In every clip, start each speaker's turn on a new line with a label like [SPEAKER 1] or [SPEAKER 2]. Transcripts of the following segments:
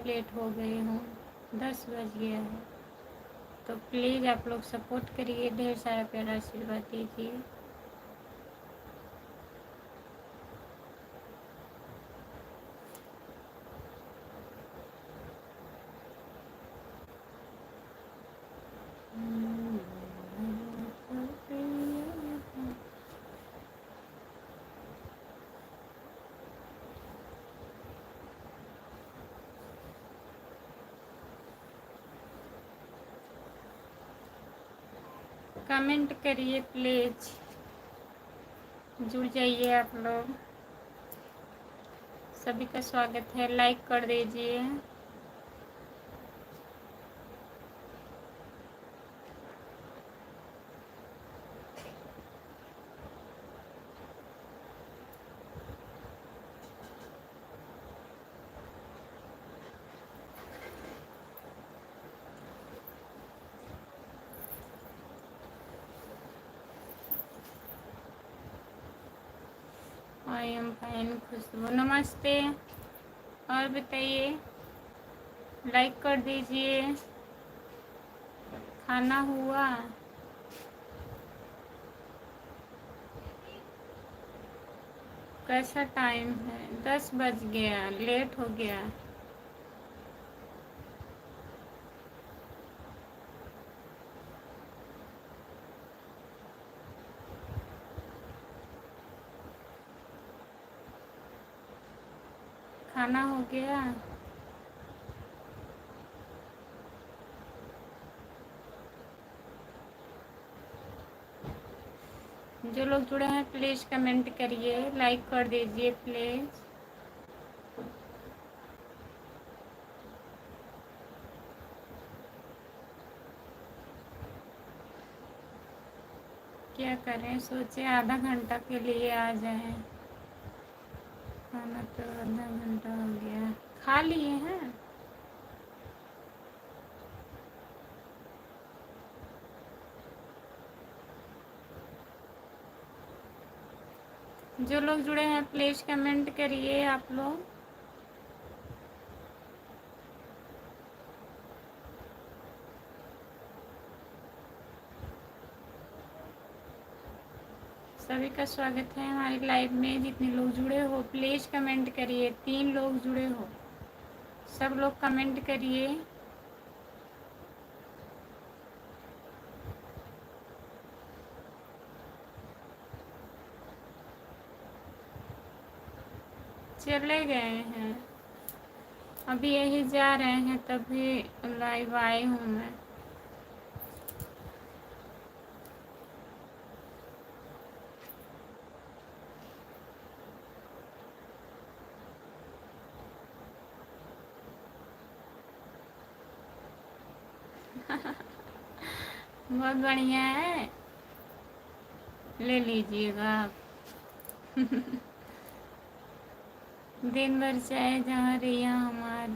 [SPEAKER 1] Late हो गई हूँ, 10 बज गया है। तो प्लीज़ आप लोग सपोर्ट करिए, ढेर सारा प्यारा आशीर्वाद दीजिए। कमेंट करिए प्लीज़, जुड़ जाइए आप लोग। सभी का स्वागत है, लाइक कर दीजिए। I am fine. खुशबू नमस्ते। और बताइए, लाइक कर दीजिए। खाना हुआ? कैसा टाइम है? 10 बज गया, लेट हो गया। खाना हो गया? जो लोग जुड़े हैं प्लीज़ कमेंट करिए, लाइक कर दीजिए प्लीज़। क्या करें, सोचे आधा घंटा के लिए आ जाएं। खाना तो आधा घंटा हो गया। खा लिए हैं? जो लोग जुड़े हैं प्लीज़ कमेंट करिए आप लोग। सभी का स्वागत है हमारी लाइव में। जितने लोग जुड़े हो प्लीज़ कमेंट करिए। 3 लोग जुड़े हो, सब लोग कमेंट करिए। चले गए हैं, अभी यही जा रहे हैं, तभी लाइव आई हूँ मैं। बहुत बढ़िया है, ले लीजिएगा आप। दिन भर चाहे जहाँ रहिया हमार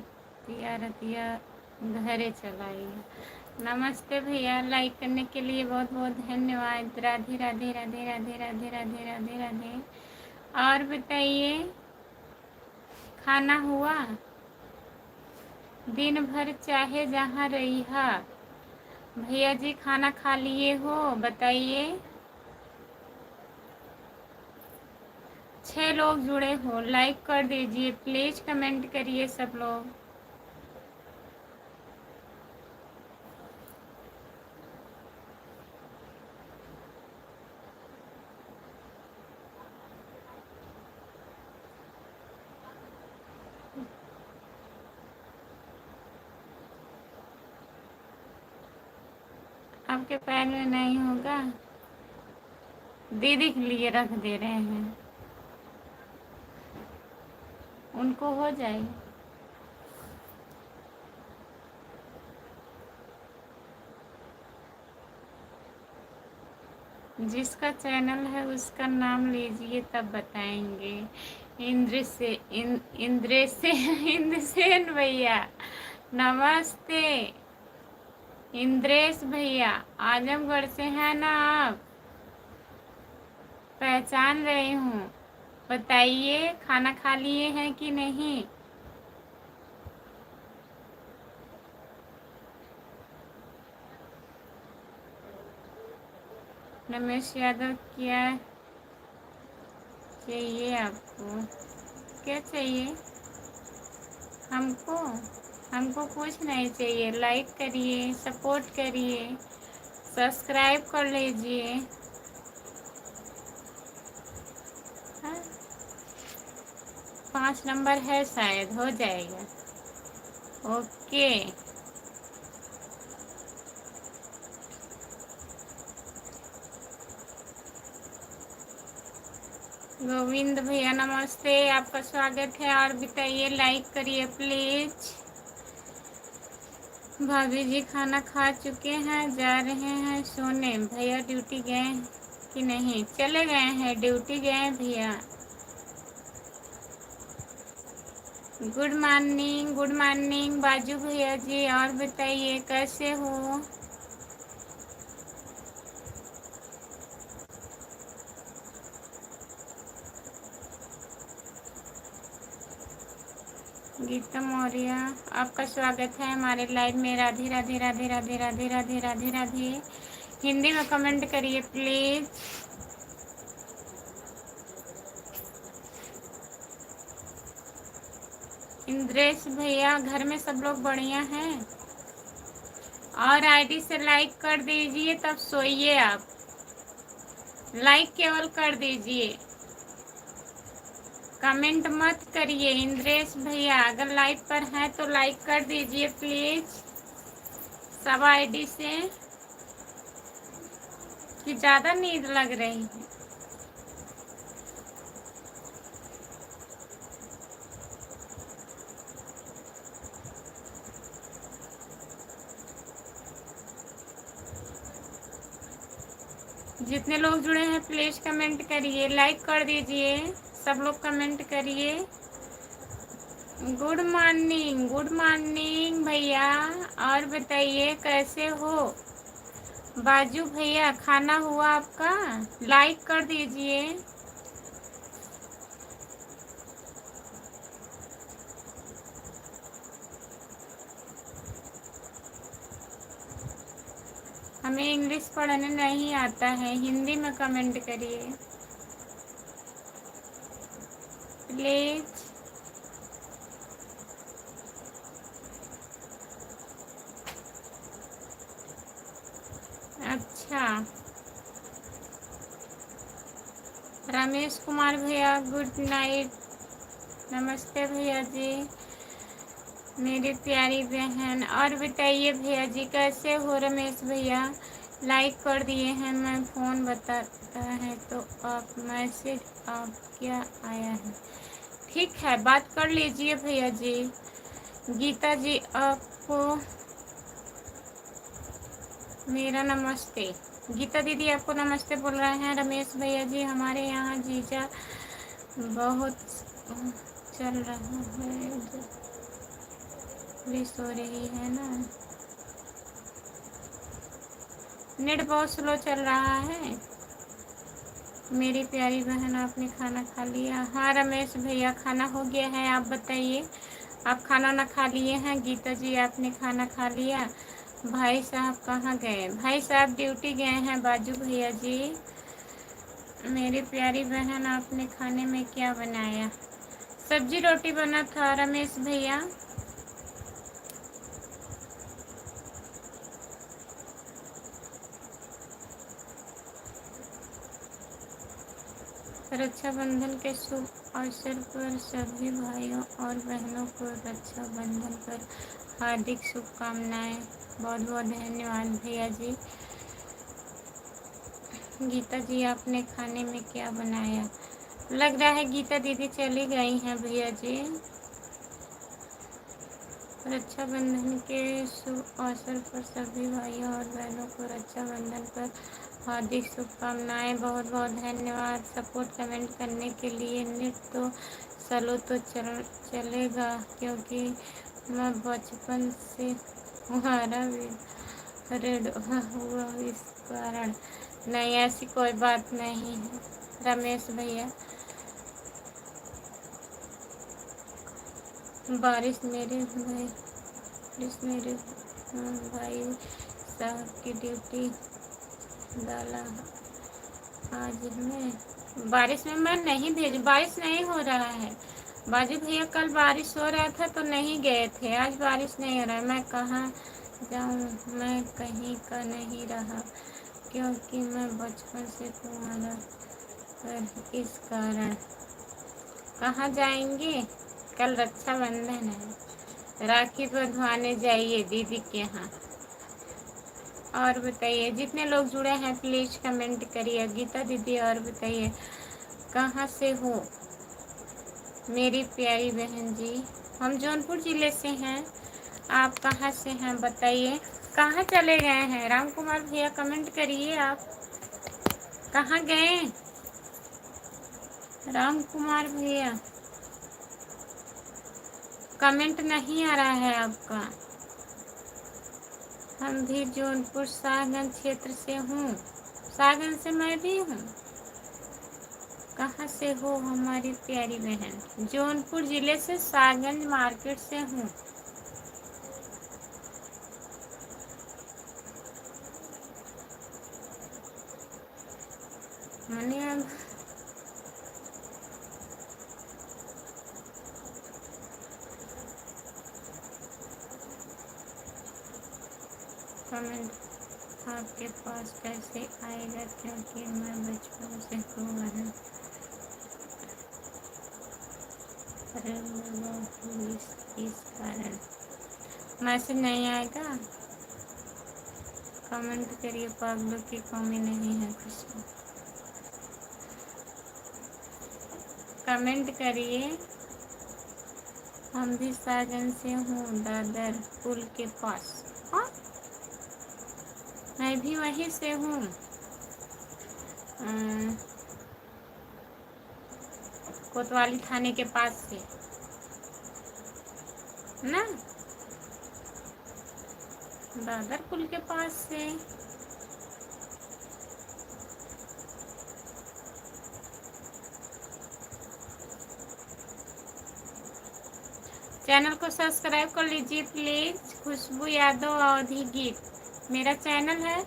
[SPEAKER 1] तिया रतिया घरे चलाइए। नमस्ते भैया, लाइक करने के लिए बहुत बहुत धन्यवाद। राधे राधे राधे राधे राधे राधे राधे राधे। और बताइए, खाना हुआ? दिन भर चाहे जहाँ रहिया। भैया जी खाना खा लिए हो? बताइए। 6 लोग जुड़े हो, लाइक कर दीजिए प्लीज़, कमेंट करिए सब लोग। आपके पैर में नहीं होगा? दीदी के लिए रख दे रहे हैं, उनको हो जाएगी। जिसका चैनल है उसका नाम लीजिए तब बताएंगे। इंद्रसेन भैया नमस्ते। इंद्रेश भैया आजमगढ़ से हैं ना आप? पहचान रही हूँ। बताइए खाना खा लिए हैं कि नहीं? रमेश यादव, क्या चाहिए आपको? क्या चाहिए हमको? हमको कुछ नहीं चाहिए। लाइक करिए, सपोर्ट करिए, सब्सक्राइब कर लीजिए। हाँ, 5 नंबर है, शायद हो जाएगा। ओके। गोविंद भैया नमस्ते, आपका स्वागत है। और बताइए, लाइक करिए प्लीज। भाभी जी खाना खा चुके हैं, जा रहे हैं सोने। भैया ड्यूटी गए कि नहीं? चले गए हैं, ड्यूटी गए भैया। गुड मॉर्निंग बाजू भैया जी। और बताइए कैसे हो? गीता मौर्य, आपका स्वागत है हमारे लाइव में। राधे राधे राधे राधे राधे राधे राधे राधे। हिंदी में कमेंट करिए प्लीज। इंद्रेश भैया, घर में सब लोग बढ़िया हैं? और आईडी से लाइक कर दीजिए, तब सोइए आप। लाइक केवल कर दीजिए, कमेंट मत करिए। इंद्रेश भैया अगर लाइव पर हैं तो लाइक कर दीजिए प्लीज, सब आईडी से, कि ज़्यादा नींद लग रही है। जितने लोग जुड़े हैं प्लीज कमेंट करिए, लाइक कर दीजिए, सब लोग कमेंट करिए। गुड मॉर्निंग भैया। और बताइए कैसे हो? बाजू भैया, खाना हुआ आपका? लाइक कर दीजिए। हमें इंग्लिश पढ़ने नहीं आता है, हिंदी में कमेंट करिए प्लीज। अच्छा, रमेश कुमार भैया गुड नाइट। नमस्ते भैया जी, मेरी प्यारी बहन। और बताइए भैया जी कैसे हो? रमेश भैया लाइक कर दिए हैं, मैं फ़ोन बताता है तो आप मैसेज आप क्या आया है? ठीक है, बात कर लीजिए भैया जी। गीता जी आपको मेरा नमस्ते। गीता दीदी आपको नमस्ते बोल रहे हैं। रमेश भैया जी, हमारे यहाँ जीजा बहुत चल रहा है, पुलिस हो रही है ना, नेट बहुत स्लो चल रहा है। मेरी प्यारी बहन, आपने खाना खा लिया? हाँ रमेश भैया, खाना हो गया है। आप बताइए, आप खाना ना खा लिए हैं? गीता जी आपने खाना खा लिया? भाई साहब कहाँ गए? भाई साहब ड्यूटी गए हैं। बाजू भैया जी, मेरी प्यारी बहन, आपने खाने में क्या बनाया? सब्जी रोटी बना था रमेश भैया। रक्षाबंधन के शुभ अवसर पर सभी भाइयों और बहनों को रक्षाबंधन पर हार्दिक शुभकामनाएं। बहुत बहुत धन्यवाद भैया जी। गीता जी आपने खाने में क्या बनाया? लग रहा है गीता दीदी चली गई हैं भैया जी। रक्षाबंधन के शुभ अवसर पर सभी भाइयों और बहनों को रक्षाबंधन पर हार्दिक शुभकामनाएं। बहुत बहुत धन्यवाद सपोर्ट कमेंट करने के लिए। नेट तो स्लो तो चलेगा, क्योंकि मैं बचपन से तुम्हारा भी रेड हुआ इस कारण। नहीं, ऐसी कोई बात नहीं है रमेश भैया। बारिश मेरे भाई भाई साहब की ड्यूटी डाला आज में बारिश में मैं नहीं भेज, बारिश नहीं हो रहा है बाजू भैया। कल बारिश हो रहा था तो नहीं गए थे, आज बारिश नहीं हो रहा है। मैं कहाँ जाऊँ, मैं कहीं का नहीं रहा क्योंकि मैं बचपन से तुम्हारा पर इस कारण। कहाँ जाएंगे? कल रक्षाबंधन है, राखी बंधवाने जाइए दीदी के यहाँ। और बताइए, जितने लोग जुड़े हैं प्लीज कमेंट करिए। गीता दीदी और बताइए कहाँ से हो मेरी प्यारी बहन जी? हम जौनपुर जिले से हैं, आप कहाँ से हैं बताइए। कहाँ चले गए हैं राम कुमार भैया? कमेंट करिए, आप कहाँ गए राम कुमार भैया? कमेंट नहीं आ रहा है आपका। हम भी जौनपुर सागंज क्षेत्र से हूँ, सागंज से मैं भी हूँ। कहाँ से हो हमारी प्यारी बहन? जौनपुर जिले से सागंज मार्केट से हूँ। मैंने अब कमेंट आपके पास कैसे आएगा क्योंकि मैं बचपन से हूँ इस कारण मैसेज नहीं आएगा। कमेंट करिए, पागलों की कमी नहीं है कुछ। कमेंट करिए। हम भी सागन से हूँ, दादर पुल के पास। हाँ, मैं भी वहीं से हूँ, कोतवाली थाने के पास से ना, दादर पुल के पास से। चैनल को सब्सक्राइब कर लीजिए प्लीज। खुशबू यादव अवधी गीत मेरा चैनल है,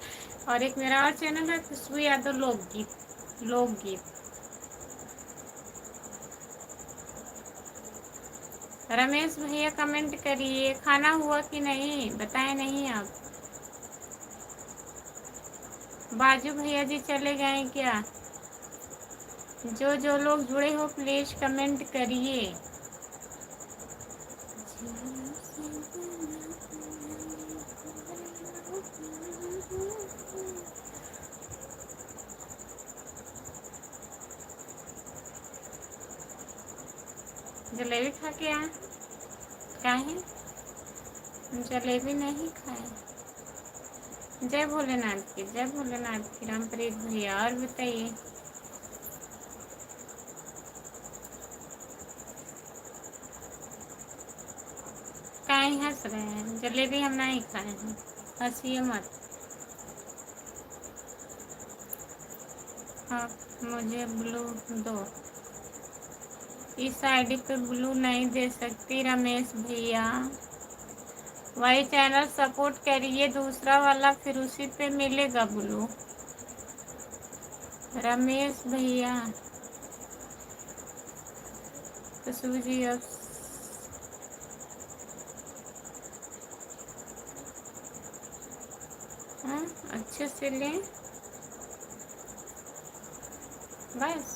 [SPEAKER 1] और एक मेरा और चैनल है खुशबू यादव लोकगीत। लोकगीत रमेश भैया कमेंट करिए, खाना हुआ कि नहीं बताए नहीं आप। बाजू भैया जी चले गए क्या? जो जो लोग जुड़े हो प्लीज कमेंट करिए। जलेबी खा के आए? काहे जलेबी नहीं खाए? जय भोलेनाथ की, जय भोलेनाथ की। रामप्रीत भैया और बताइए। काहे हंस रहे हैं? जलेबी हम नहीं खाए हैं, हंसिए मत। आप मुझे ब्लू दो। इस आईडी पे ब्लू नहीं दे सकती रमेश भैया, वही चैनल सपोर्ट करिए दूसरा वाला, फिर उसी पे मिलेगा ब्लू। रमेश भैया खुशबू जी अब हाँ अच्छे से लें बस।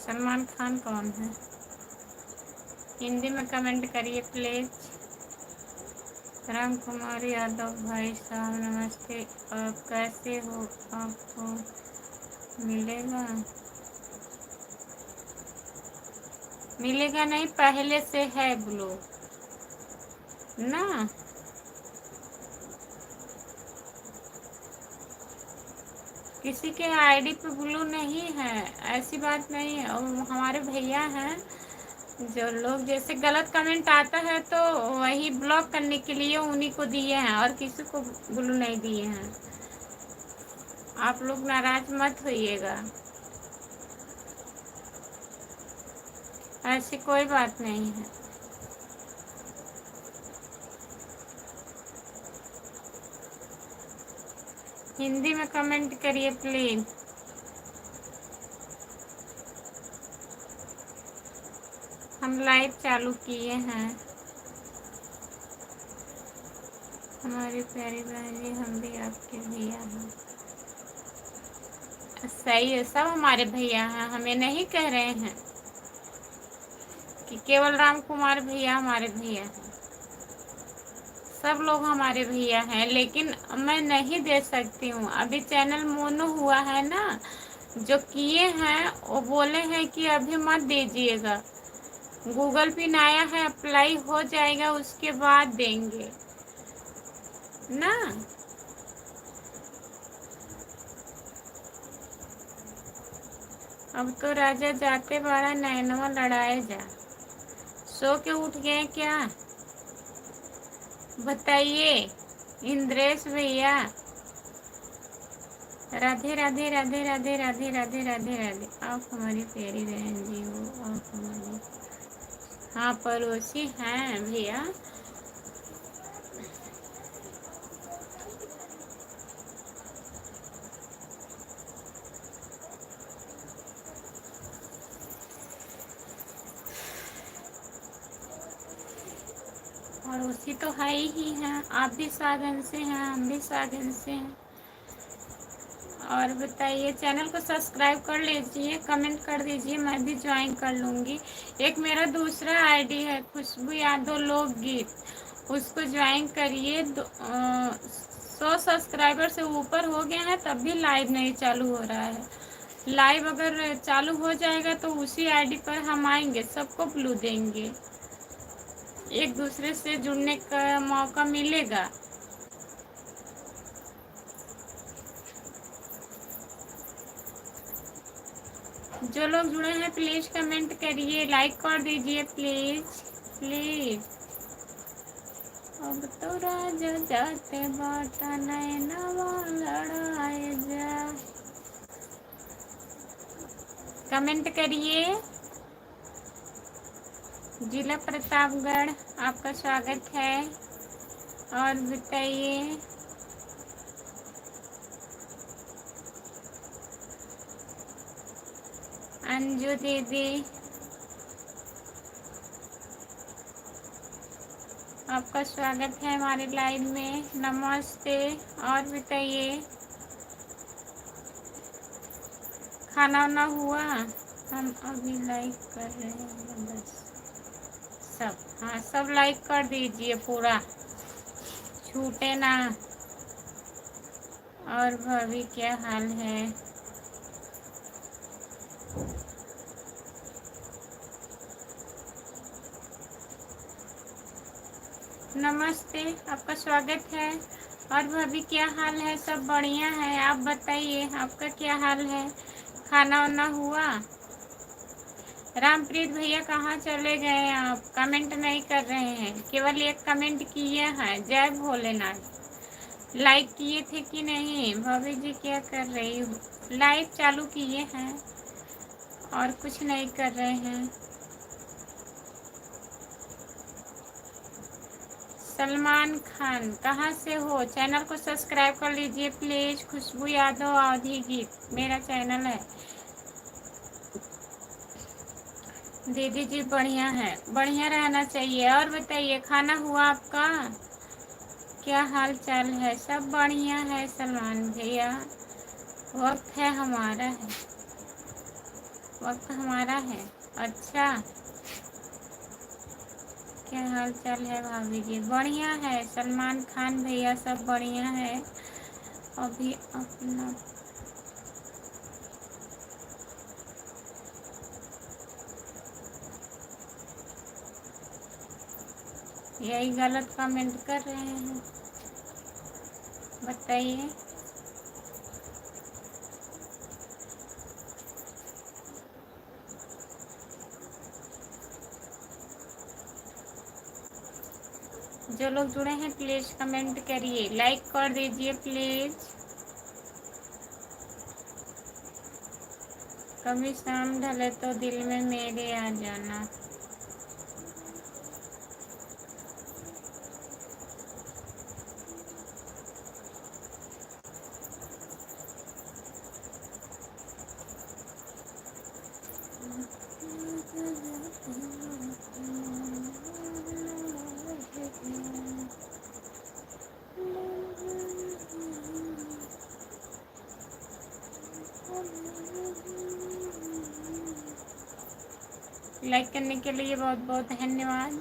[SPEAKER 1] सलमान खान कौन है? हिंदी में कमेंट करिए प्लीज। राम कुमार यादव भाई साहब नमस्ते, आप कैसे हो? आपको मिलेगा? मिलेगा नहीं, पहले से है ब्लू ना। किसी के आईडी पे ब्लू नहीं है, ऐसी बात नहीं है। और हमारे भैया हैं जो लोग, जैसे गलत कमेंट आता है तो वही ब्लॉक करने के लिए उन्हीं को दिए हैं, और किसी को ब्लू नहीं दिए हैं। आप लोग नाराज मत होइएगा, ऐसी कोई बात नहीं है। हिंदी में कमेंट करिए प्लीज। हम लाइव चालू किए हैं। हमारी प्यारी बहन जी, हम भी आपके भैया हैं। सही है, सब हमारे भैया हैं, हमें नहीं कह रहे हैं कि केवल राम कुमार भैया हमारे भैया हैं। सब लोग हमारे भैया हैं, लेकिन मैं नहीं दे सकती हूँ। अभी चैनल मोनो हुआ है ना, जो किए हैं वो बोले हैं कि अभी मत दीजिएगा, गूगल पिन आया है, अप्लाई हो जाएगा उसके बाद देंगे ना। अब तो राजा जाते बारा नैनवा लड़ाए जा। सो के उठ गए क्या, बताइए इंद्रेश भैया। राधे राधे राधे राधे राधे राधे राधे राधे। आप हमारी प्यारी बहन जी हो, आप हमारी, हाँ पड़ोसी हैं भैया। पड़ोसी तो है ही हैं, आप भी सागन से हैं, हम भी सागन से हैं। और बताइए, चैनल को सब्सक्राइब कर लीजिए, कमेंट कर दीजिए, मैं भी ज्वाइन कर लूँगी। एक मेरा दूसरा आईडी है खुशबू यादव लोकगीत, उसको ज्वाइन करिए। 100 सब्सक्राइबर से ऊपर हो गए हैं तब भी लाइव नहीं चालू हो रहा है। लाइव अगर चालू हो जाएगा तो उसी आईडी पर हम आएंगे, सबको ब्लू देंगे, एक दूसरे से जुड़ने का मौका मिलेगा। जो लोग जुड़े हैं प्लीज कमेंट करिए, लाइक कर दीजिए प्लीज प्लीज। अब तो राजा जाते बाटा नैनवा लड़ाए जा। कमेंट करिए। जिला प्रतापगढ़ आपका स्वागत है। और बताइए, अंजू दीदी आपका स्वागत है हमारे लाइव में, नमस्ते। और बताइए, खाना वाना हुआ? हम अभी लाइक कर रहे हैं बस। सब, हाँ सब लाइक कर दीजिए, पूरा छूटे ना। और भाभी क्या हाल है? नमस्ते, आपका स्वागत है। और भाभी क्या हाल है? सब बढ़िया है, आप बताइए आपका क्या हाल है? खाना वाना हुआ? रामप्रीत भैया कहाँ चले गए आप? कमेंट नहीं कर रहे हैं, केवल एक कमेंट किए हैं, जय भोलेनाथ। लाइक किए थे कि नहीं? भाभी जी क्या कर रही हो? लाइव चालू किए हैं और कुछ नहीं कर रहे हैं। सलमान खान कहाँ से हो? चैनल को सब्सक्राइब कर लीजिए प्लीज। खुशबू यादव अवधी गीत मेरा चैनल है। दीदी जी बढ़िया है, बढ़िया रहना चाहिए। और बताइए, खाना हुआ आपका? क्या हाल चाल है? सब बढ़िया है सलमान भैया। वक्त है हमारा है, वक्त हमारा है। अच्छा, क्या हाल चाल है भाभी जी? बढ़िया है सलमान खान भैया, सब बढ़िया है। अभी अपना यही गलत कमेंट कर रहे हैं, बताइए। जो लोग जुड़े हैं प्लीज़ कमेंट करिए, लाइक कर दीजिए प्लीज़। कभी शाम ढले तो दिल में मेरे आ जाना। लाइक करने के लिए बहुत बहुत धन्यवाद।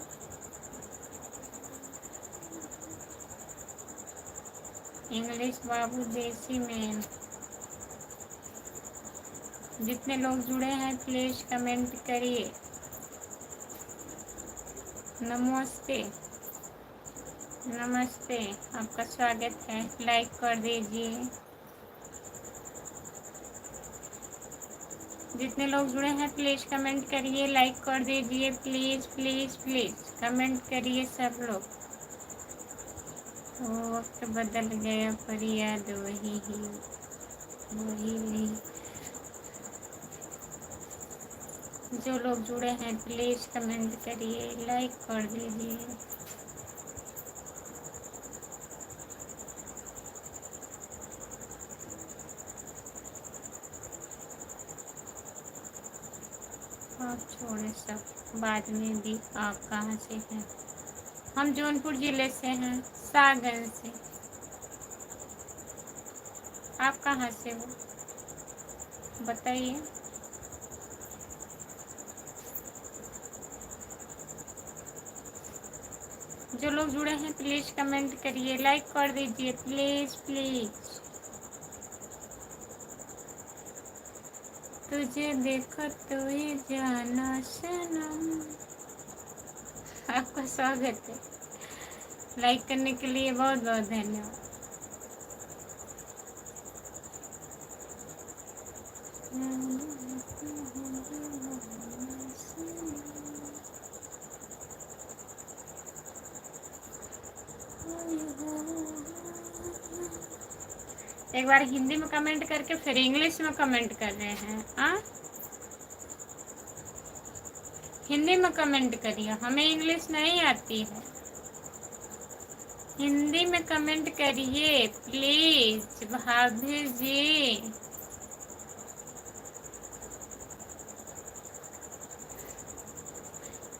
[SPEAKER 1] इंग्लिश बाबू देसी मैन, जितने लोग जुड़े हैं प्लीज कमेंट करिए। नमस्ते नमस्ते, आपका स्वागत है, लाइक कर दीजिए। जितने लोग जुड़े हैं प्लीज़ कमेंट करिए, लाइक कर दीजिए प्लीज़ प्लीज़ प्लीज़ कमेंट करिए सब लोग। वो वक्त बदल गया पर याद वही। जो लोग जुड़े हैं प्लीज़ कमेंट करिए, लाइक कर दीजिए। आप छोड़े सब, बाद में भी आप कहाँ से हैं? हम जौनपुर ज़िले से हैं, सागर से। आप कहाँ से हो बताइए। जो लोग जुड़े हैं प्लीज़ कमेंट करिए, लाइक कर दीजिए प्लीज़ प्लीज़। तुझे देखो तो ये जाना सनम। आपका स्वागत है, लाइक करने के लिए बहुत बहुत धन्यवाद। एक बार हिंदी में कमेंट करके फिर इंग्लिश में कमेंट कर रहे हैं। हिंदी में कमेंट करिए, हमें इंग्लिश नहीं आती है। हिंदी में कमेंट करिए प्लीज भाभी जी।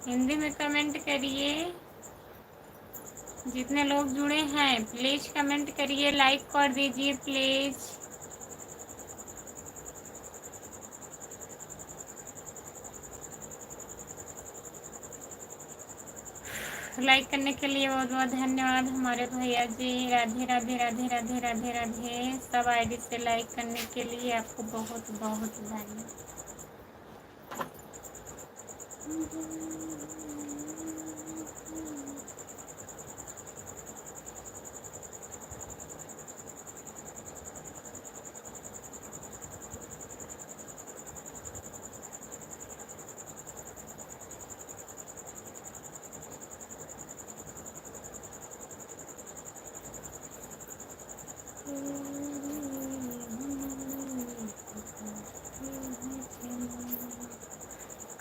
[SPEAKER 1] हिंदी में कमेंट करिए। जितने लोग जुड़े हैं प्लीज कमेंट करिए, लाइक कर दीजिए प्लीज। लाइक करने के लिए बहुत बहुत धन्यवाद हमारे भैया जी। राधे राधे राधे राधे राधे राधे। सब आईडी से लाइक करने के लिए आपको बहुत बहुत धन्यवाद।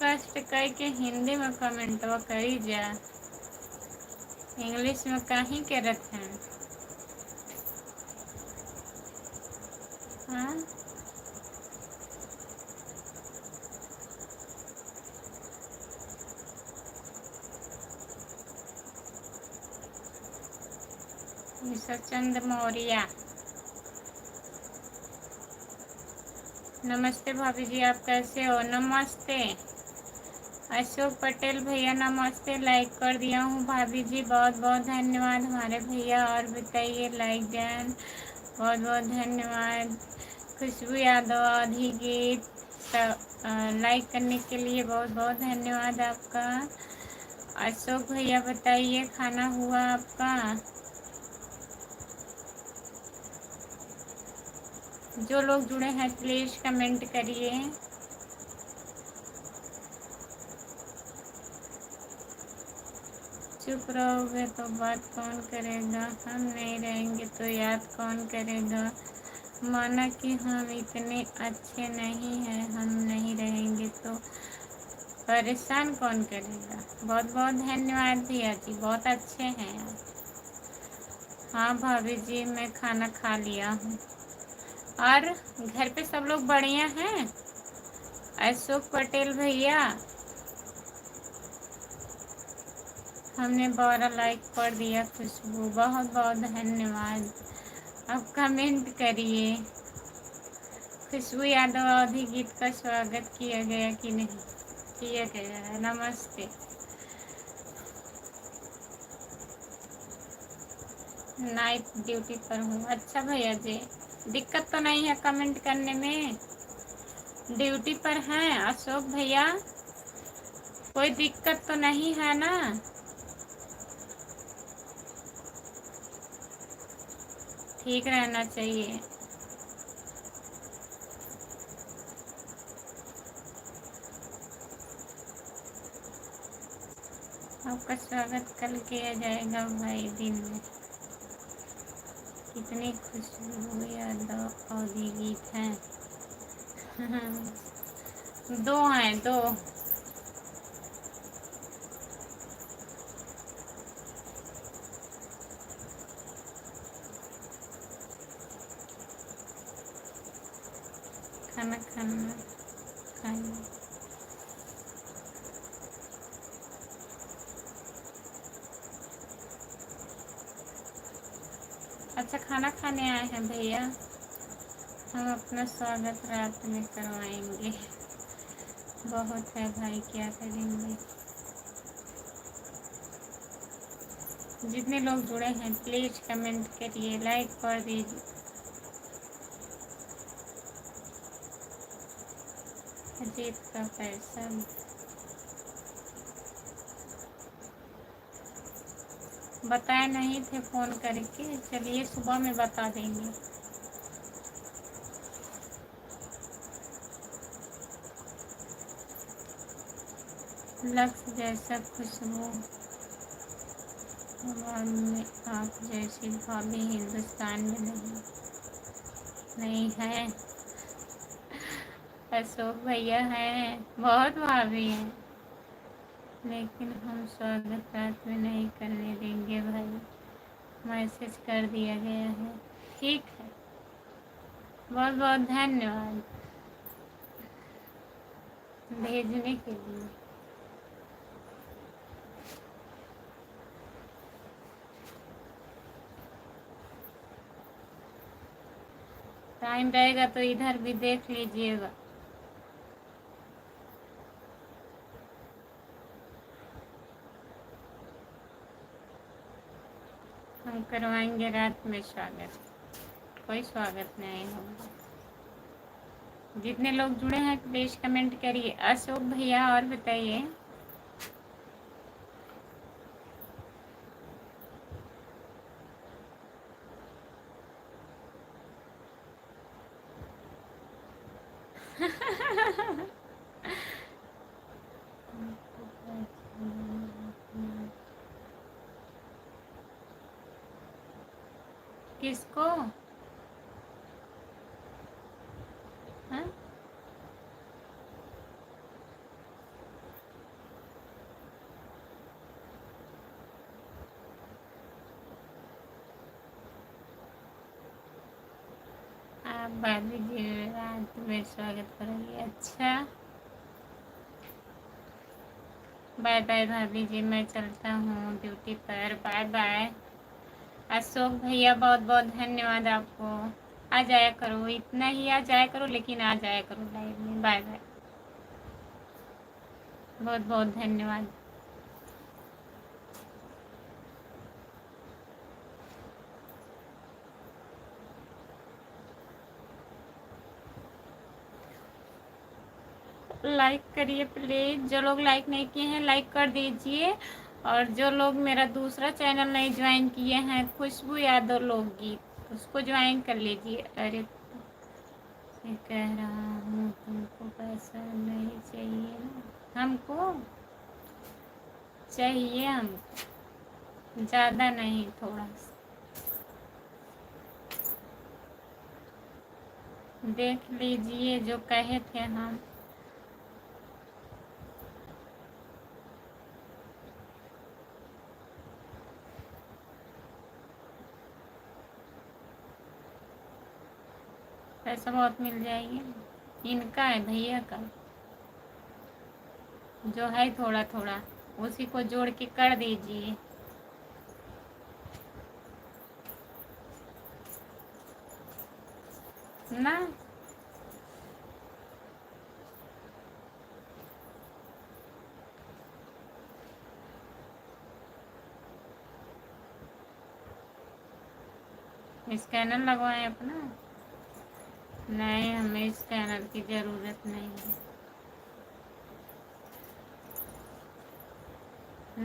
[SPEAKER 1] कष्ट करके हिंदी में कमेंट करी जा, इंग्लिश में कहीं के रथ हैं। हाँ चंद मौर्य, नमस्ते भाभी जी, आप कैसे हो? नमस्ते अशोक पटेल भैया, नमस्ते। लाइक कर दिया हूँ भाभी जी, बहुत बहुत धन्यवाद हमारे भैया। और बताइए लाइक डन, बहुत बहुत धन्यवाद। खुशबू यादव आधी गीत, लाइक करने के लिए बहुत बहुत धन्यवाद आपका। अशोक भैया बताइए खाना हुआ आपका? जो लोग जुड़े हैं प्लीज कमेंट करिए। चुप रहोगे तो बात कौन करेगा, हम नहीं रहेंगे तो याद कौन करेगा। माना कि हम इतने अच्छे नहीं हैं, हम नहीं रहेंगे तो परेशान कौन करेगा। बहुत बहुत धन्यवाद भैया जी, बहुत अच्छे हैं आप। हाँ भाभी जी, मैं खाना खा लिया हूँ। और घर पे सब लोग बढ़िया हैं। अशोक पटेल भैया, हमने 12 लाइक कर दिया। खुशबू, बहुत बहुत धन्यवाद। अब कमेंट करिए। खुशबू यादव, अवधि गीत का स्वागत किया गया कि नहीं? किया गया है। नमस्ते। नाइट ड्यूटी पर हूँ। अच्छा भैया जी, दिक्कत तो नहीं है कमेंट करने में? ड्यूटी पर हैं अशोक भैया, कोई दिक्कत तो नहीं है ना? ठीक रहना चाहिए। आपका स्वागत कल किया जाएगा भाई दिन में। कितनी खुशबू यादव अवधि गीत हैं? दो हैं, दो। खाना खाना खाइए। अच्छा, खाना खाने आए हैं भैया? हम अपना स्वागत रात में करवाएंगे। बहुत है भाई, क्या करेंगे। जितने लोग जुड़े हैं प्लीज कमेंट करिए, लाइक कर दीजिए। अजीत का पैसा बताए नहीं थे फ़ोन करके, चलिए सुबह में बता देंगे। लक्ष्य जैसा खुशबू में आप जैसी भाभी हिंदुस्तान में नहीं है। अशोक भैया हैं, बहुत भाभी हैं, लेकिन हम स्वागत रात में नहीं करने देंगे भाई। मैसेज कर दिया गया है। ठीक है, बहुत बहुत धन्यवाद भेजने के लिए। टाइम रहेगा तो इधर भी देख लीजिएगा। हम करवाएंगे रात में स्वागत, कोई स्वागत नहीं होगा। जितने लोग जुड़े हैं प्लीज कमेंट करिए। अशोक भैया और बताइए। किसको? हाँ? आप भाभी जी रात में स्वागत करेंगे। अच्छा, बाय बाय भाभी जी, मैं चलता हूँ ड्यूटी पर। बाय बाय। अशोक भैया, बहुत बहुत धन्यवाद आपको। आ जाया करो, इतना ही आ जाया करो, लेकिन आ जाया करो लाइव में। बाय बाय, बहुत बहुत धन्यवाद। लाइक करिए प्लीज, जो लोग लाइक नहीं किए हैं लाइक कर दीजिए। और जो लोग मेरा दूसरा चैनल नहीं ज्वाइन किए हैं, खुशबू यादव लोकगीत, उसको ज्वाइन कर लीजिए। अरे मैं कह रहा हूँ तुमको पैसा नहीं चाहिए ना? हमको चाहिए, हमको ज़्यादा नहीं, थोड़ा सा। देख लीजिए जो कहे थे हम। पैसा बहुत मिल जाएगी। इनका है, भैया का जो है थोड़ा थोड़ा, उसी को जोड़ के कर दीजिए ना। स्कैनर लगवाएं अपना। नहीं, हमें स्कैनर की ज़रूरत नहीं है।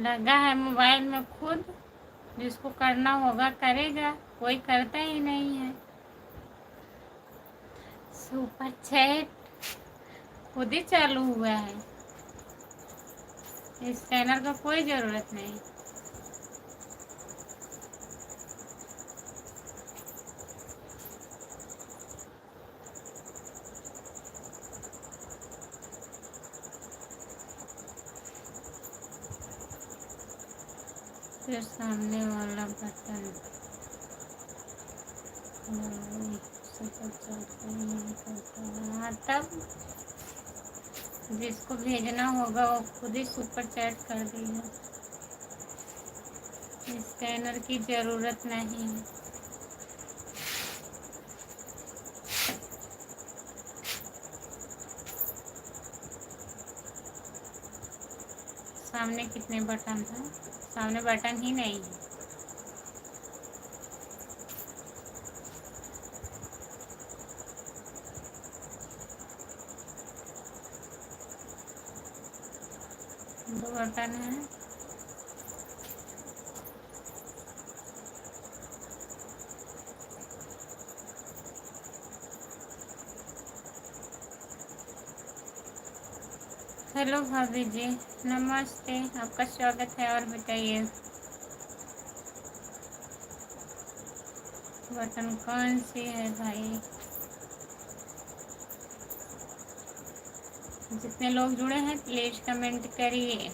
[SPEAKER 1] लगा है मोबाइल में खुद, जिसको करना होगा करेगा, कोई करता ही नहीं है। सुपर चैट खुद ही चालू हुआ है, स्कैनर का कोई ज़रूरत नहीं। फिर सामने वाला बटन सुपर चैट नहीं करता है। हाँ, तब जिसको भेजना होगा वो खुद ही सुपर चैट कर देगा, स्कैनर की ज़रूरत नहीं है। सामने कितने बटन हैं? सामने बटन ही नहीं है। दो बटन है। हेलो भाभी जी, नमस्ते, आपका स्वागत है। और बताइए बटन कौन सी है भाई? जितने लोग जुड़े हैं प्लीज कमेंट करिए।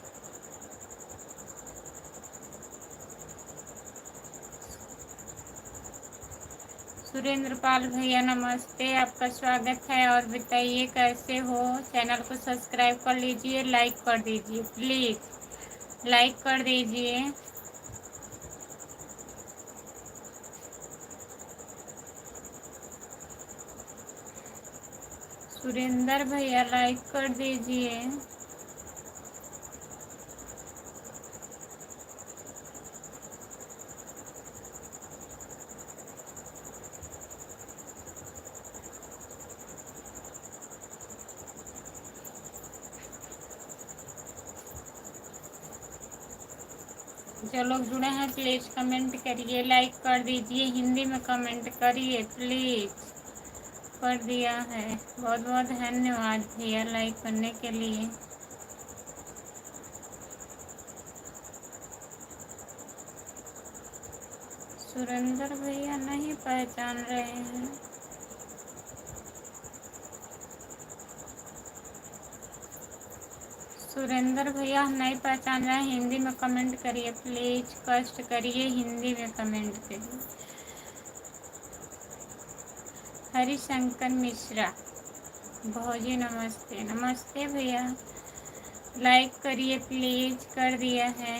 [SPEAKER 1] सुरेंद्र पाल भैया नमस्ते, आपका स्वागत है। और बताइए कैसे हो? चैनल को सब्सक्राइब कर लीजिए, लाइक कर दीजिए, प्लीज़ लाइक कर दीजिए। सुरेंद्र भैया लाइक कर दीजिए। जो लोग जुड़े हैं प्लीज़ कमेंट करिए, लाइक कर दीजिए, हिंदी में कमेंट करिए प्लीज़। कर दिया है, बहुत बहुत धन्यवाद भैया लाइक करने के लिए। सुरेंद्र भैया नहीं पहचान रहे हैं। सुरेंद्र भैया नहीं पहचान रहे हैं, हिंदी में कमेंट करिए प्लीज, कष्ट करिए, हिंदी में कमेंट करिए। हरिशंकर मिश्रा भौजी नमस्ते। नमस्ते भैया, लाइक करिए प्लीज। कर दिया है।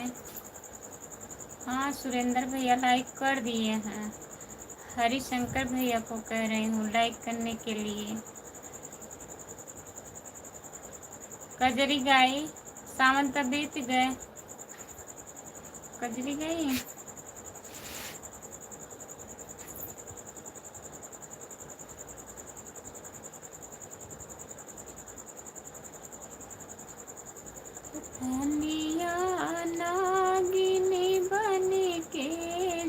[SPEAKER 1] हाँ सुरेंद्र भैया लाइक कर दिए हैं। हरिशंकर भैया को कह रही हूँ लाइक करने के लिए। कजरी गाई, सावन तक बीत गए, कजरी गई। धनिया नागिनी बन के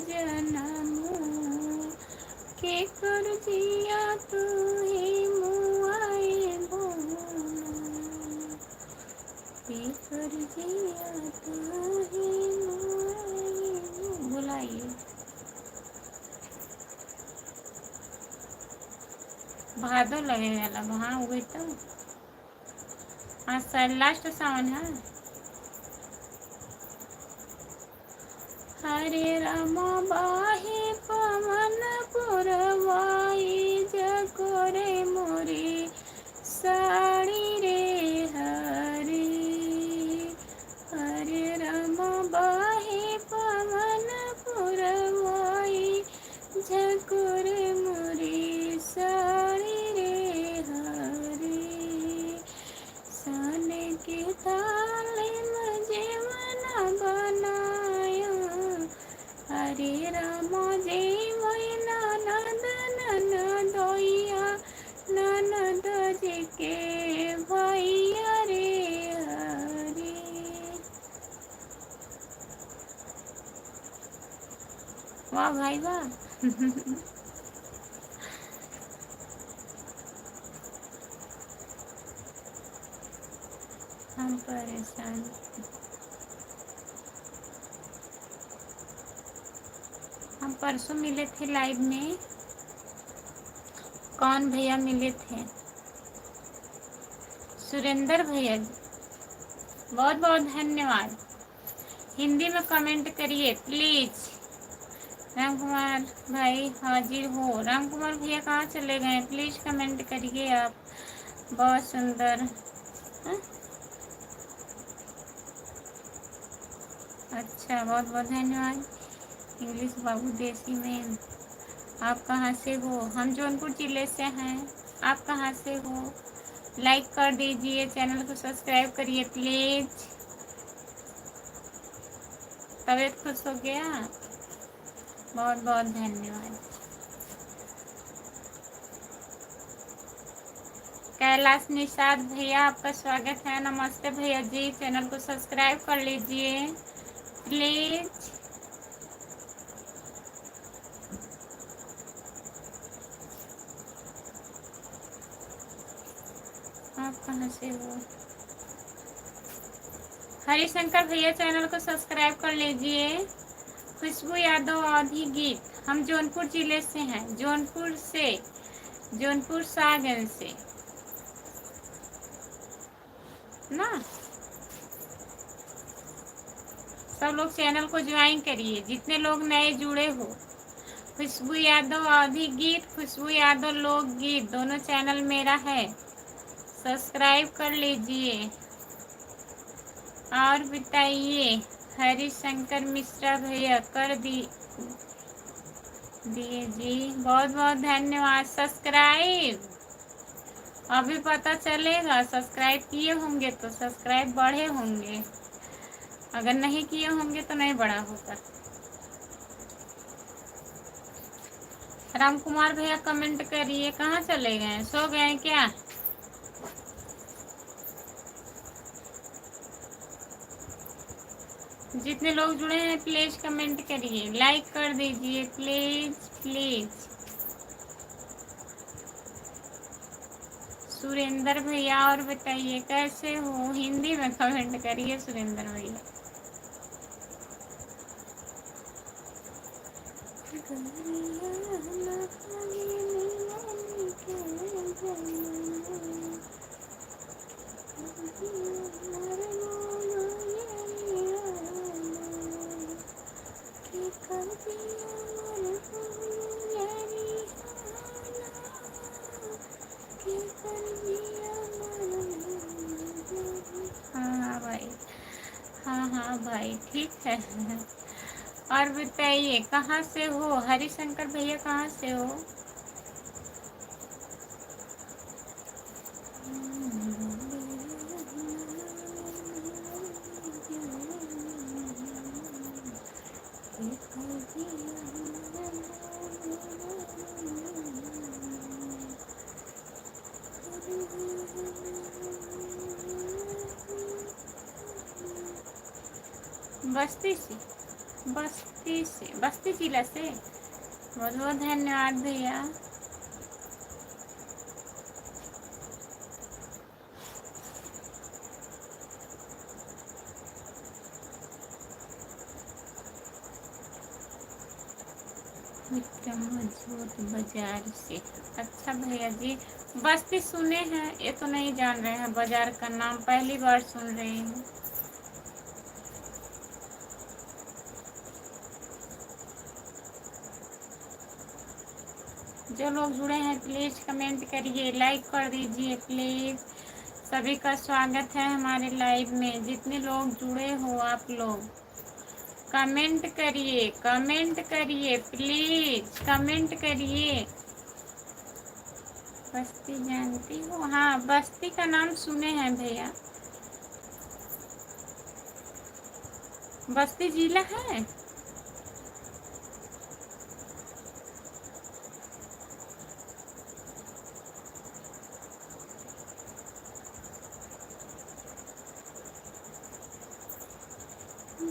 [SPEAKER 1] जनमू के कर जिया तू ही मुआए बोना, के कर जिया तू ही मुआए बोना। चलाइए। भादो लगेगा लग, हाँ वही तो। आज लास्ट सावन है। हरे राम बाहे पवन पुरवाई जकोरे मोरी साड़ी रे हरे। हरे राम बाहे पवन पुरवाई जकोरे मोरी साड़ी रे हरे। सन के ताले जीवन बनाया हरे राम जीवय ननद ननदोइया ननद जी के भैया रे हरे। वाह भाई वाह। हम परेशान। हम परसों मिले थे लाइव में। कौन भैया मिले थे? सुरेंद्र भैया जी, बहुत बहुत धन्यवाद। हिंदी में कमेंट करिए प्लीज। राम कुमार भाई हाजिर हो। राम कुमार भैया कहाँ चले गए? प्लीज कमेंट करिए आप। बहुत सुंदर। अच्छा, बहुत बहुत धन्यवाद। इंग्लिश बाबू देसी में। आप कहाँ से हो? हम जौनपुर जिले से हैं। आप कहाँ से हो? लाइक कर दीजिए, चैनल को सब्सक्राइब करिए प्लीज। तबीयत खुश हो गया? बहुत बहुत धन्यवाद। कैलाश निषाद भैया आपका स्वागत है। नमस्ते भैया जी, चैनल को सब्सक्राइब कर लीजिए प्लीज। आप कहाँ से हो? हरिशंकर भैया चैनल को सब्सक्राइब कर लीजिए। खुशबू यादव अवधी गीत। हम जौनपुर जिले से हैं। जौनपुर सागर से ना। सब लोग चैनल को ज्वाइन करिए, जितने लोग नए जुड़े हो। खुशबू यादव अवधी गीत, खुशबू यादव लोक गीत, दोनों चैनल मेरा है। सब्सक्राइब कर लीजिए। और बताइए। हरिशंकर मिश्रा भैया कर दिए जी, बहुत बहुत धन्यवाद। सब्सक्राइब अभी पता चलेगा। सब्सक्राइब किए होंगे तो सब्सक्राइब बढ़े होंगे, अगर नहीं किए होंगे तो नहीं बढ़ा होगा। राम कुमार भैया कमेंट करिए। कहाँ चले गए? सो गए क्या? जितने लोग जुड़े हैं प्लीज कमेंट करिए, लाइक कर दीजिए प्लीज प्लीज। सुरेंद्र भैया और बताइए कैसे हो? हिंदी में कमेंट करिए सुरेंद्र भैया। हाँ भाई, हाँ भाई ठीक है। और बताइए कहाँ से हो? हरिशंकर भैया कहाँ से हो? बस्ती जिला से। बहुत बहुत धन्यवाद भैया। विक्रम मजबूत बाजार से। अच्छा भैया जी, बस्ती सुने हैं, ये तो नहीं जान रहे हैं, बाजार का नाम पहली बार सुन रहे हैं। जो लोग जुड़े हैं प्लीज कमेंट करिए, लाइक कर दीजिए प्लीज। सभी का स्वागत है हमारे लाइव में। जितने लोग जुड़े हो आप लोग कमेंट करिए, कमेंट करिए प्लीज, कमेंट करिए। बस्ती जानती हो? हाँ, बस्ती का नाम सुने हैं भैया। बस्ती जिला है।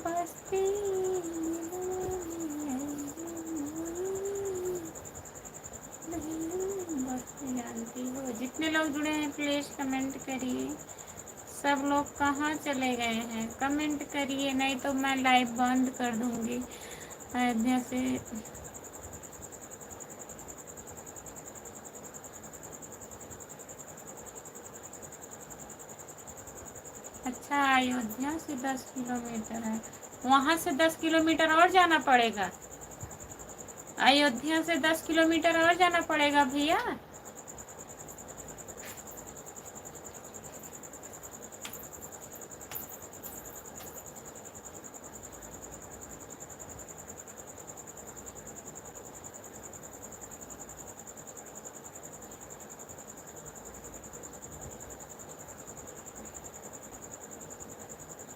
[SPEAKER 1] बस्ती बस्ती जानती हो? जितने लोग जुड़े हैं प्लीज कमेंट करिए। सब लोग कहाँ चले गए हैं? कमेंट करिए, नहीं तो मैं लाइव बंद कर दूंगी। अयोध्या से। अच्छा, अयोध्या से 10 किलोमीटर है। वहाँ से 10 किलोमीटर और जाना पड़ेगा? अयोध्या से 10 किलोमीटर और जाना पड़ेगा भैया?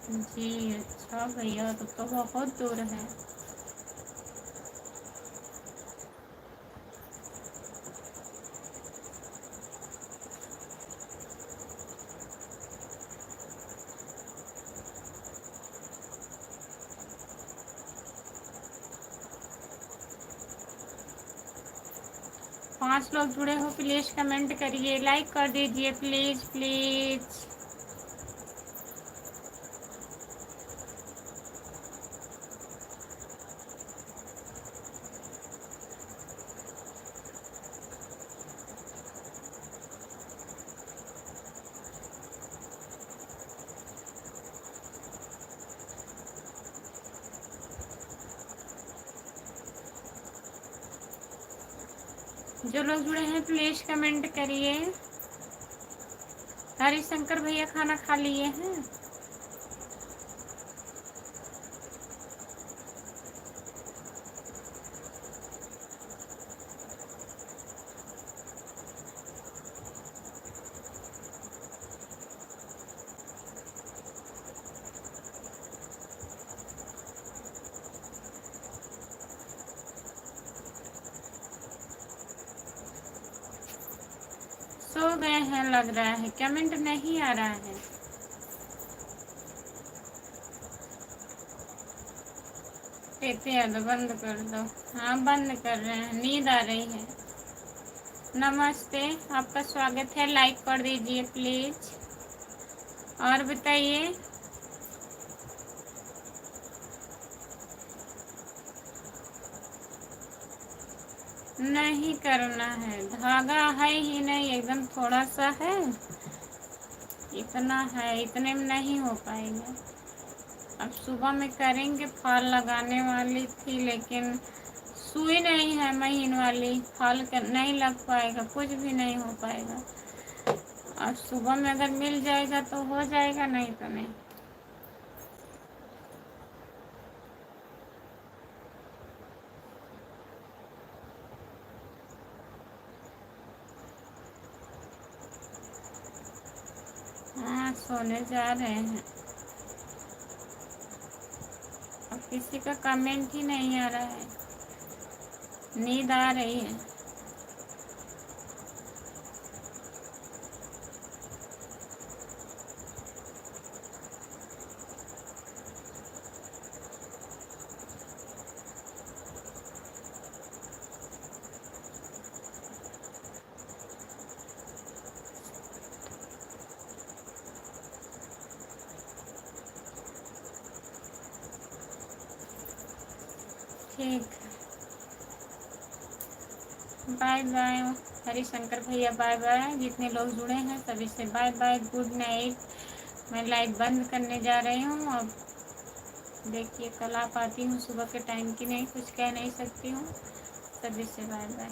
[SPEAKER 1] जी अच्छा भैया, तो बहुत दूर है। पांच लोग जुड़े हो प्लीज कमेंट करिए, लाइक कर दीजिए प्लीज प्लीज। जो लोग जुड़े हैं प्लीज कमेंट करिए। हरिशंकर भैया खाना खा लिए हैं? सो गए हैं लग रहा है, कमेंट नहीं आ रहा है। कहते हैं तो बंद कर दो। हाँ बंद कर रहे हैं, नींद आ रही है। नमस्ते, आपका स्वागत है, लाइक कर दीजिए प्लीज। और बताइए। नहीं करना है, धागा है ही नहीं, एकदम थोड़ा सा है, इतना है, इतने में नहीं हो पाएगा। अब सुबह में करेंगे, फॉल लगाने वाली थी लेकिन सुई नहीं है महीन वाली, फॉल नहीं लग पाएगा, कुछ भी नहीं हो पाएगा। अब सुबह में अगर मिल जाएगा तो हो जाएगा, नहीं तो नहीं। हाँ सोने जा रहे हैं। अब किसी का कमेंट ही नहीं आ रहा है, नींद आ रही है। ठीक। बाय बाय। हरिशंकर भैया बाय बाय। जितने लोग जुड़े हैं सभी से बाय बाय, गुड नाइट। मैं लाइव बंद करने जा रही हूँ अब। देखिए कल आ पाती हूँ सुबह के टाइम की नहीं, कुछ कह नहीं सकती हूँ। सभी से बाय बाय।